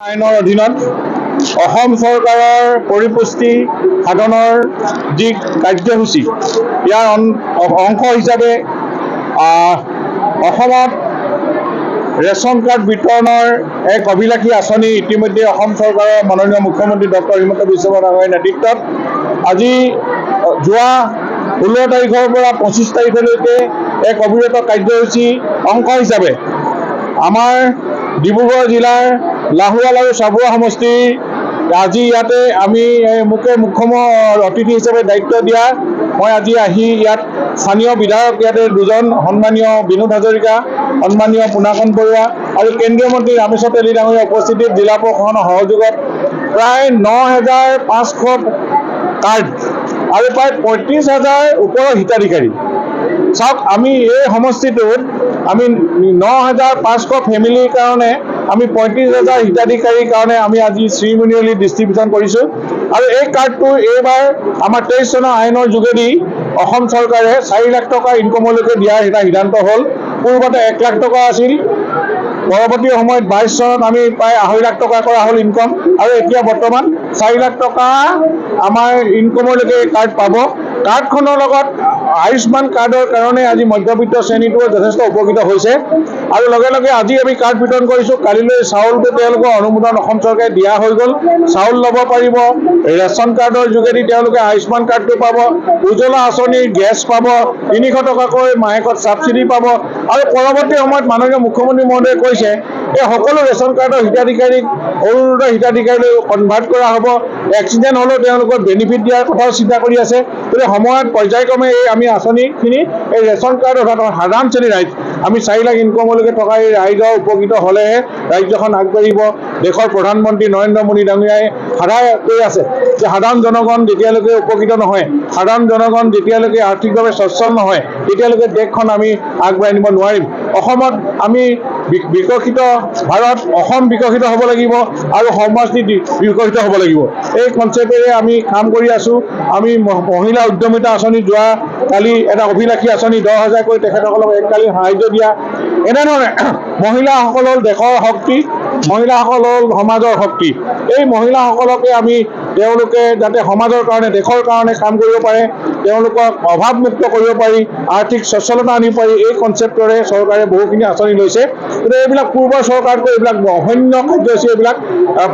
আইনৰ অধীনত অসম চৰকাৰৰ পৰিপুষ্টি সাধনৰ যি কাৰ্যসূচী ইয়াৰ অংশ হিচাপে অসমত ৰেচন কাৰ্ড বিতৰণৰ এক অভিলাষী আঁচনি ইতিমধ্যে অসম চৰকাৰৰ মাননীয় মুখ্যমন্ত্ৰী ডক্টৰ হিমন্ত বিশ্ব শৰ্মা ডাঙৰীয়াৰ নেতৃত্বত আজি যোৱা 16 তাৰিখৰ পৰা 25 তাৰিখলৈকে এক অবিৰত কাৰ্যসূচী অংশ হিচাপে আমাৰ ডিব্ৰুগড় জিলাৰ লাহোৱাল আৰু চাবুৱা সমষ্টিৰ আজি ইয়াতে আমি মোকে মুখ্য অতিথি হিচাপে দায়িত্ব দিয়া মই আজি আহি ইয়াত স্থানীয় বিধায়ক ইয়াতে দুজন সন্মানীয় বিনোদ হাজৰিকা সন্মানীয় পুনাকন বৰুৱা আৰু কেন্দ্ৰীয় মন্ত্ৰী ৰামেশ্বৰ তেলী ডাঙৰীয়া উপস্থিতিত জিলা প্ৰশাসনৰ সহযোগত প্ৰায় 9,500 কাৰ্ড আৰু প্ৰায় 35,000 ওপৰৰ হিতাধিকাৰী চাওক আমি এই সমষ্টিটোত আমি 9,500 ফেমিলিৰ কাৰণে আমি 35,000 হিতাধিকাৰীৰ কাৰণে আমি আজি শ্ৰীমুনিয়লি ডিষ্ট্ৰিবিউশ্যন কৰিছোঁ আৰু এই কাৰ্ডটো এইবাৰ আমাৰ 23 চনৰ আইনৰ যোগেদি অসম চৰকাৰে 4 লাখ টকা ইনকমলৈকে দিয়াৰ এটা সিদ্ধান্ত হ'ল। পূৰ্বতে 1 লাখ টকা আছিল, পৰৱৰ্তী সময়ত 22 চনত আমি প্ৰায় 2.5 লাখ টকা কৰা হ'ল ইনকম আৰু এতিয়া বৰ্তমান 4 লাখ টকা আমাৰ ইনকমলৈকে কাৰ্ড পাব। কাৰ্ডখনৰ লগত আয়ুষ্মান কাৰ্ডৰ কাৰণে আজি মধ্যবিত্ত শ্ৰেণীটোৱে যথেষ্ট উপকৃত হৈছে আৰু লগে লগে আজি আমি কাৰ্ড বিতৰণ কৰিছোঁ। কালিলৈ চাউলটো তেওঁলোকৰ অনুমোদন অসম চৰকাৰে দিয়া হৈ গ'ল, চাউল ল'ব পাৰিব, ৰেচন কাৰ্ডৰ যোগেদি তেওঁলোকে আয়ুষ্মান কাৰ্ডটো পাব, উজ্জ্বলা আঁচনিৰ গেছ পাব, 300 টকাকৈ মাহেকত ছাবচিডি পাব আৰু পৰৱৰ্তী সময়ত মাননীয় মুখ্যমন্ত্ৰী মহোদয়ে কৈছে এই সকলো ৰেচন কাৰ্ডৰ হিতাধিকাৰীক অৰুণোদয় হিতাধিকাৰীলৈ কনভাৰ্ট কৰা হ'ব। এক্সিডেণ্ট হ'লেও তেওঁলোকৰ বেনিফিট দিয়াৰ কথাও চিন্তা কৰি আছে। গতিকে সময়ত পৰ্যায়ক্ৰমে এই আমি আঁচনিখিনি এই ৰেচন কাৰ্ড অৰ্থাৎ সাধাৰণ শ্ৰেণীৰ ৰাইজ আমি 4 লাখ ইনকমলৈকে থকা এই ৰাইজৰ উপকৃত হ'লেহে ৰাজ্যখন আগবাঢ়িব। দেশৰ প্ৰধানমন্ত্ৰী নৰেন্দ্ৰ মোদী ডাঙৰীয়াই সদায় কৈ আছে যে সাধাৰণ জনগণ যেতিয়ালৈকে উপকৃত নহয়, সাধাৰণ জনগণ যেতিয়ালৈকে আৰ্থিকভাৱে সচ্ছল নহয় তেতিয়ালৈকে দেশখন আমি আগবাঢ়ি নিব নোৱাৰিম। অসমত আমি বিকশিত ভাৰত, অসম বিকশিত হ'ব লাগিব আৰু সমাজনীতি বিকশিত হ'ব লাগিব। এই কনচেপ্টেৰে আমি কাম কৰি আছোঁ। আমি মহিলা উদ্যমিতা আঁচনি যোৱা কালি এটা অভিলাষী আঁচনি 10,000 কৰি তেখেতসকলক এককালীন সাহায্য দিয়া। এনেধৰণে মহিলাসকল হ'ল দেশৰ শক্তি, মহিলাসকল হ'ল সমাজৰ শক্তি। এই মহিলাসকলকে আমি তেওঁলোকে যাতে সমাজৰ কাৰণে দেশৰ কাৰণে কাম কৰিব পাৰে, তেওঁলোকক অভাৱমুক্ত কৰিব পাৰি, আৰ্থিক সচ্ছলতা আনিব পাৰি, এই কনচেপ্টৰে চৰকাৰে বহুখিনি আঁচনি লৈছে। কিন্তু এইবিলাক পূৰ্বৰ চৰকাৰতকৈ এইবিলাক অন্য কাৰ্যসূচী এইবিলাক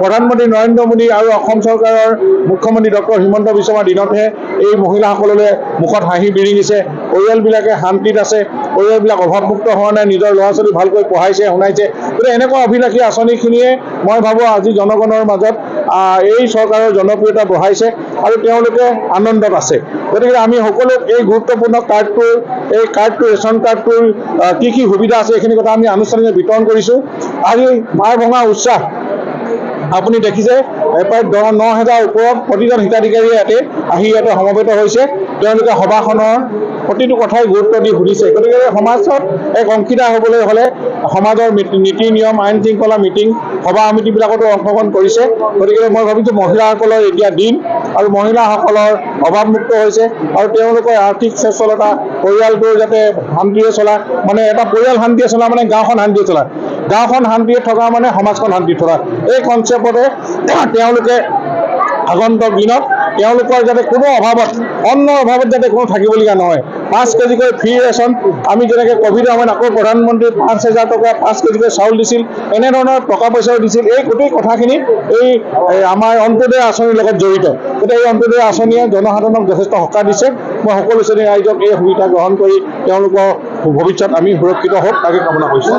প্ৰধানমন্ত্ৰী নৰেন্দ্ৰ মোদী আৰু অসম চৰকাৰৰ মুখ্যমন্ত্ৰী ডক্টৰ হিমন্ত বিশ্ব শৰ্মাৰ দিনতহে এই মহিলাসকললৈ মুখত হাঁহি বিৰিঙিছে, পৰিয়ালবিলাকে শান্তিত আছে, পৰিয়ালবিলাক অভাৱমুক্ত হোৱা নাই, নিজৰ ল'ৰা ছোৱালী ভালকৈ পঢ়াইছে শুনাইছে। গতিকে এনেকুৱা অভিলাষী আঁচনিখিনিয়ে মই ভাবোঁ আজি জনগণৰ মাজত এই চৰকাৰৰ জনপ্ৰিয়তা বঢ়াইছে আৰু তেওঁলোকে আনন্দত আছে। গতিকে আমি সকলোক এই গুৰুত্বপূৰ্ণ কাৰ্ডটো ৰেচন কাৰ্ডটোৰ কি কি সুবিধা আছে এইখিনি কথা আমি আনুষ্ঠানিকভাৱে বিতৰণ কৰিছোঁ। আজি মাৰ ভঙা উৎসাহ আপুনি দেখিছে, প্ৰায় 9,000 ওপৰত প্ৰতিজন হিতাধিকাৰীয়ে ইয়াতে সমবেত হৈছে। তেওঁলোকে সভাখনৰ প্ৰতিটো কথাই গুৰুত্ব দি শুনিছে। গতিকে সমাজত এক অংশীদাৰ হ'বলৈ হ'লে সমাজৰ নীতি নিয়ম আইন শৃংখলা মিটিং সভা সমিতিবিলাকতো অংশগ্ৰহণ কৰিছে। গতিকে মই ভাবিছোঁ মহিলাসকলৰ এতিয়া দিন আৰু মহিলাসকলৰ অভাৱমুক্ত হৈছে আৰু তেওঁলোকৰ আৰ্থিক সচ্ছলতা, পৰিয়ালটো যাতে শান্তিৰে চলা, মানে এটা পৰিয়াল শান্তিৰে চলা মানে গাঁওখন শান্তিৰে চলা, গাঁওখন শান্তিৰে থকা মানে সমাজখন শান্তিৰে থকা। এই কনচেপ্টতে তেওঁলোকে আগন্তুক দিনত তেওঁলোকৰ যাতে কোনো অভাৱত অন্নৰ অভাৱত যাতে কোনো থাকিবলগীয়া নহয়। 5 কেজিকৈ ফ্ৰী ৰেচন, আমি যেনেকৈ ক'ভিডৰ সময়ত আকৌ প্ৰধানমন্ত্ৰী 5,000 টকা 5 কেজিকৈ চাউল দিছিল, এনেধৰণৰ টকা পইচাও দিছিল। এই গোটেই কথাখিনি এই আমাৰ অন্ত্যোদয় আঁচনিৰ লগত জড়িত। গতিকে এই অন্ত্যোদয় আঁচনিয়ে জনসাধাৰণক যথেষ্ট সকাহ দিছে। মই সকলো শ্ৰেণীৰ ৰাইজক এই সুবিধা গ্ৰহণ কৰি তেওঁলোকৰ ভৱিষ্যত আমি সুৰক্ষিত হওক তাকে কামনা কৰিছোঁ।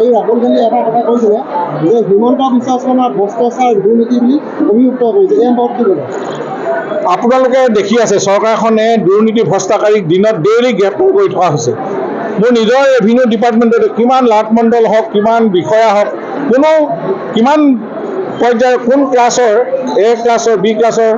এই ৰাহুল গান্ধীয়ে এটা কথা কৈছিলে যে হিমন্ত বিশ্ব শৰ্মাৰ ভ্ৰষ্টাচাৰ দুৰ্নীতি বুলি অভিযুক্ত কৰিছে, এই সম্পৰ্কত কি ক'ব? আপোনালোকে দেখি আছে চৰকাৰখনে দুৰ্নীতি ভ্ৰষ্টাকাৰীক দিনত ডেইলি গ্ৰেপ্তাৰ কৰি থকা হৈছে। মোৰ নিজৰ ৰেভিনিউ ডিপাৰ্টমেণ্টত কিমান লাটমণ্ডল হওক, কিমান বিষয়া হওক, কিমান পৰ্যায়ৰ কোন ক্লাছৰ A ক্লাছৰ B ক্লাছৰ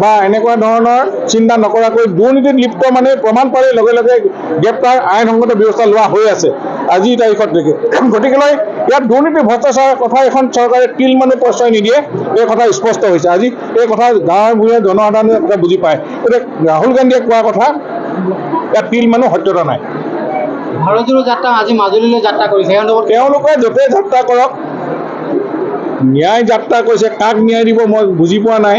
বা এনেকুৱা ধৰণৰ চিন্তা নকৰাকৈ দুৰ্নীতিত লিপ্ত মানে প্ৰমাণ পালে লগে লগে গ্ৰেপ্তাৰ আইনসংগত ব্যৱস্থা লোৱা হৈ আছে আজিৰ তাৰিখলৈকে। গতিকেলৈ ইয়াত দুৰ্নীতি ভ্ৰষ্টাচাৰৰ কথা এখন চৰকাৰে তিল মানুহ প্ৰশ্ৰয় নিদিয়ে, এই কথা স্পষ্ট হৈছে। আজি এই কথা গাঁৱে ভূঞে জনসাধাৰণে কথা বুজি পায়। গতিকে ৰাহুল গান্ধীয়ে কোৱা কথা ইয়াত তিল মানুহ সত্যতা নাই। ভাৰতীয় যাত্ৰা আজি মাজুলীলৈ যাত্ৰা কৰিছে, তেওঁলোকে য'তে যাত্ৰা কৰক ন্যায় যাত্ৰা কৈছে, কাক ন্যায় দিব মই বুজি পোৱা নাই।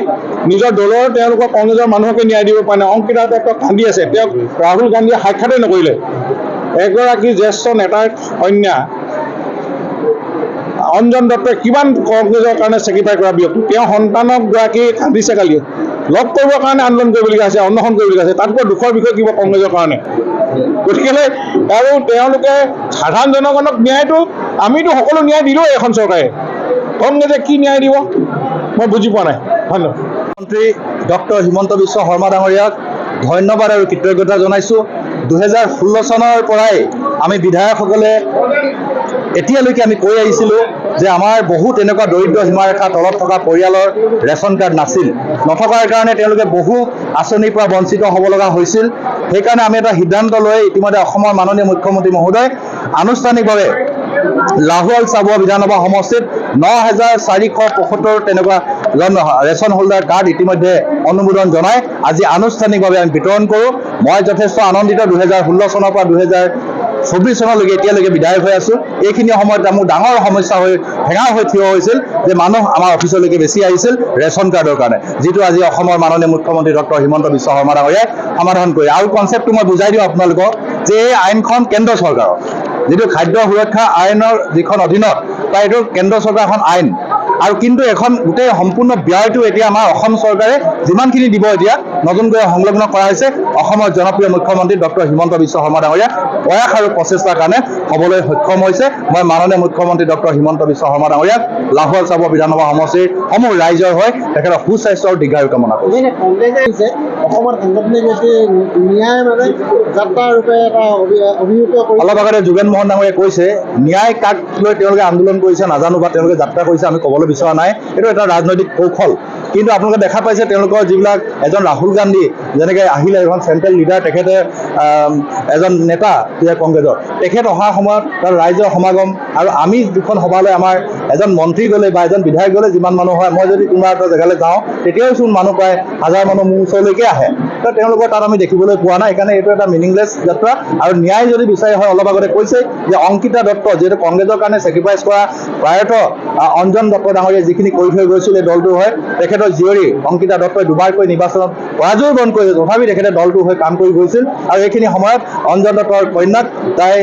নিজৰ দলৰ তেওঁলোকৰ কংগ্ৰেছৰ মানুহকে ন্যায় দিব পৰা নাই। অংকিতা দত্ত কান্দি আছে, তেওঁক ৰাহুল গান্ধীয়ে সাক্ষাতেই নকৰিলে। এগৰাকী জ্যেষ্ঠ নেতাৰ কন্যা অঞ্জন দত্তই কিমান কংগ্ৰেছৰ কাৰণে চেক্ৰিফাইচ কৰা ব্যক্তি, তেওঁ সন্তানক গৰাকী কান্দিছে কালি, লগ কৰিবৰ কাৰণে আন্দোলন কৰিবলগীয়া হৈছে, অন্বেষণ কৰিবলগীয়া হৈছে। তাতকৈ দুখৰ বিষয় কিবা কংগ্ৰেছৰ কাৰণে। গতিকে আৰু তেওঁলোকে সাধাৰণ জনগণক ন্যায়টো, আমিতো সকলো ন্যায় দিলোঁ এখন চৰকাৰে, কংগ্ৰেছে কি ন্যায় দিব মই বুজি পোৱা নাই। ধন্যবাদ। মন্ত্ৰী ডক্টৰ হিমন্ত বিশ্ব শৰ্মা ডাঙৰীয়াক ধন্যবাদ আৰু কৃতজ্ঞতা জনাইছোঁ। 2016 চনৰ পৰাই আমি বিধায়কসকলে এতিয়ালৈকে আমি কৈ আহিছিলোঁ যে আমাৰ বহুত এনেকুৱা দৰিদ্ৰ সীমাৰেখাৰ তলত থকা পৰিয়ালৰ ৰেচন কাৰ্ড নাছিল, নথকাৰ কাৰণে তেওঁলোকে বহু আঁচনিৰ পৰা বঞ্চিত হ'ব লগা হৈছিল। সেইকাৰণে আমি এটা সিদ্ধান্ত লৈ ইতিমধ্যে অসমৰ মাননীয় মুখ্যমন্ত্ৰী মহোদয় আনুষ্ঠানিকভাৱে লাহোৱাল চাবুৱা বিধানসভা সমষ্টিত 9,475 তেনেকুৱা ৰেচন হোল্ডাৰ কাৰ্ড ইতিমধ্যে অনুমোদন জনাই আজি আনুষ্ঠানিকভাৱে আমি বিতৰণ কৰোঁ। মই যথেষ্ট আনন্দিত। 2016 চনৰ পৰা 2024 চনলৈকে এতিয়ালৈকে বিধায়ক হৈ আছোঁ। এইখিনি সময়ত মোৰ ডাঙৰ সমস্যা হৈ হেঙাৰ হৈ থিয় হৈছিল যে মানুহ আমাৰ অফিচলৈকে বেছি আহিছিল ৰেচন কাৰ্ডৰ কাৰণে, যিটো আজি অসমৰ মাননীয় মুখ্যমন্ত্ৰী ডক্টৰ হিমন্ত বিশ্ব শৰ্মা ডাঙৰীয়াই সমাধান কৰি। আৰু কনচেপ্টটো মই বুজাই দিওঁ আপোনালোকক যে এই আইনখন কেন্দ্ৰ চৰকাৰৰ, যিটো খাদ্য সুৰক্ষা আইনৰ যিখন অধীনত বা এইটো কেন্দ্ৰ চৰকাৰৰ এখন আইন, আৰু কিন্তু এখন গোটেই সম্পূৰ্ণ ব্যয়টো এতিয়া আমাৰ অসম চৰকাৰে যিমানখিনি দিব এতিয়া নতুনকৈ সংলগ্ন কৰা হৈছে অসমৰ জনপ্ৰিয় মুখ্যমন্ত্ৰী ডক্টৰ হিমন্ত বিশ্ব শৰ্মা ডাঙৰীয়া প্ৰয়াস আৰু প্ৰচেষ্টাৰ কাৰণে হ'বলৈ সক্ষম হৈছে। মই মাননীয় মুখ্যমন্ত্ৰী ডক্টৰ হিমন্ত বিশ্ব শৰ্মা ডাঙৰীয়াক লাহোৱাল চাবুৱা বিধানসভা সমষ্টিৰ সমূহ ৰাইজৰ হৈ তেখেতৰ সুস্বাস্থ্য আৰু দীৰ্ঘায়ু কামনা কৰিছোঁ। কংগ্ৰেছে আহিছে অসমৰ সাংগঠনিক ন্যায় মানে যাত্ৰা ৰূপে এটা অভিহিত কৰি অলপ আগতে যোগেন মোহন ডাঙৰীয়াই কৈছে ন্যায় কাক লৈ তেওঁলোকে আন্দোলন কৰিছে নাজানো বা তেওঁলোকে যাত্ৰা কৰিছে আমি ক'বলৈ বিচৰা নাই, এইটো এটা ৰাজনৈতিক কৌশল। কিন্তু আপোনালোকে দেখা পাইছে তেওঁলোকৰ যিবিলাক এজন ৰাহুল গান্ধী যেনেকৈ আহিলে এখন চেণ্ট্ৰেল লিডাৰ, তেখেতে এজন নেতা কংগ্ৰেছৰ, তেখেত অহাৰ সময়ত তাৰ ৰাইজৰ সমাগম, আৰু আমি দুখন সভালৈ আমাৰ এজন মন্ত্ৰী গ'লে বা এজন বিধায়ক গ'লে যিমান মানুহ হয়, মই যদি কোনোবা এটা জেগালৈ যাওঁ তেতিয়াও চোন মানুহ প্ৰায় 1000 মানুহ মোৰ ওচৰলৈকে আহে। তো তেওঁলোকৰ তাত আমি দেখিবলৈ পোৱা নাই। সেইকাৰণে এইটো এটা মিনিংলেছ যাত্ৰা। আৰু ন্যায় যদি বিচাৰি হয়, অলপ আগতে কৈছে যে অংকিতা দত্ত যিহেতু কংগ্ৰেছৰ কাৰণে চেক্ৰিফাইচ কৰা প্ৰায়ত অঞ্জন দত্ত ডাঙৰীয়াই যিখিনি কৰি থৈ গৈছিল এই দলটোৰ হৈ, তেখেতৰ জীয়ৰী অংকিতা দত্তই দুবাৰকৈ নিৰ্বাচনত পৰাজয় বৰণ কৰিছিল, তথাপি তেখেতে দলটোৰ হৈ কাম কৰি গৈছিল। আৰু এইখিনি সময়ত অঞ্জন দত্তৰ কন্যাক তাই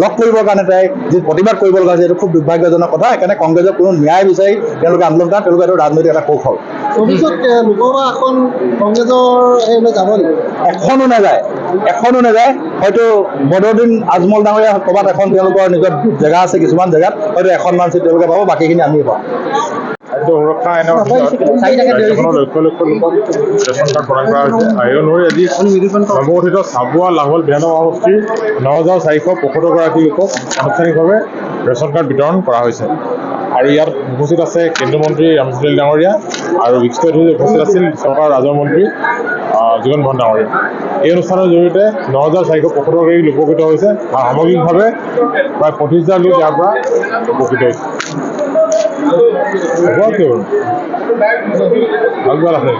লগ কৰিবৰ কাৰণে তাই যি প্ৰতিবাদ কৰিব লগা হৈছে, এইটো খুব দুৰ্ভাগ্যজনক কথা। সেইকাৰণে কংগ্ৰেছৰ কোনো ন্যায় বিচাৰি তেওঁলোকে আন্দোলন কৰা, তেওঁলোকে এইটো ৰাজনৈতিক এটা কৌশল। ভৱিষ্যত লোকসভা আসন কংগ্ৰেছৰ হেৰিলৈ যাব নেকি? এখনো নাযায়। হয়তো বদৰুদ্দিন আজমল ডাঙৰীয়া ক'ৰবাত এখন তেওঁলোকৰ নিজৰ জেগা আছে, কিছুমান জেগাত হয়তো এখনমান চিট তেওঁলোকে পাব, বাকীখিনি আমিয়ে পাম। খাদ্য সুৰক্ষা আইনৰ ৰাজ্যখনৰ লক্ষ লক্ষ লোকক ৰেচন কাৰ্ড প্ৰদান কৰা হৈছে। এই অনুসৰি আজি নৱগঠিত চাবুৱা লাহোৱাল বিধানসভা সমষ্টিৰ 9,475 লোকক আনুষ্ঠানিকভাৱে ৰেচন কাৰ্ড বিতৰণ কৰা হৈছে। আৰু ইয়াত উপস্থিত আছে কেন্দ্ৰীয় মন্ত্ৰী ৰামচন্দ্ৰ ডাঙৰীয়া আৰু বিশিষ্ট অতিথি উপস্থিত আছিল চৰকাৰৰ ৰাজহ মন্ত্ৰী যোগেন মোহন ডাঙৰীয়া। এই অনুষ্ঠানৰ জৰিয়তে 9,475 লোক উপকৃত হৈছে আৰু সামগ্ৰিকভাৱে প্ৰায় 25,000 লোক ইয়াৰ পৰা উপকৃত হৈছে। ভাল আছে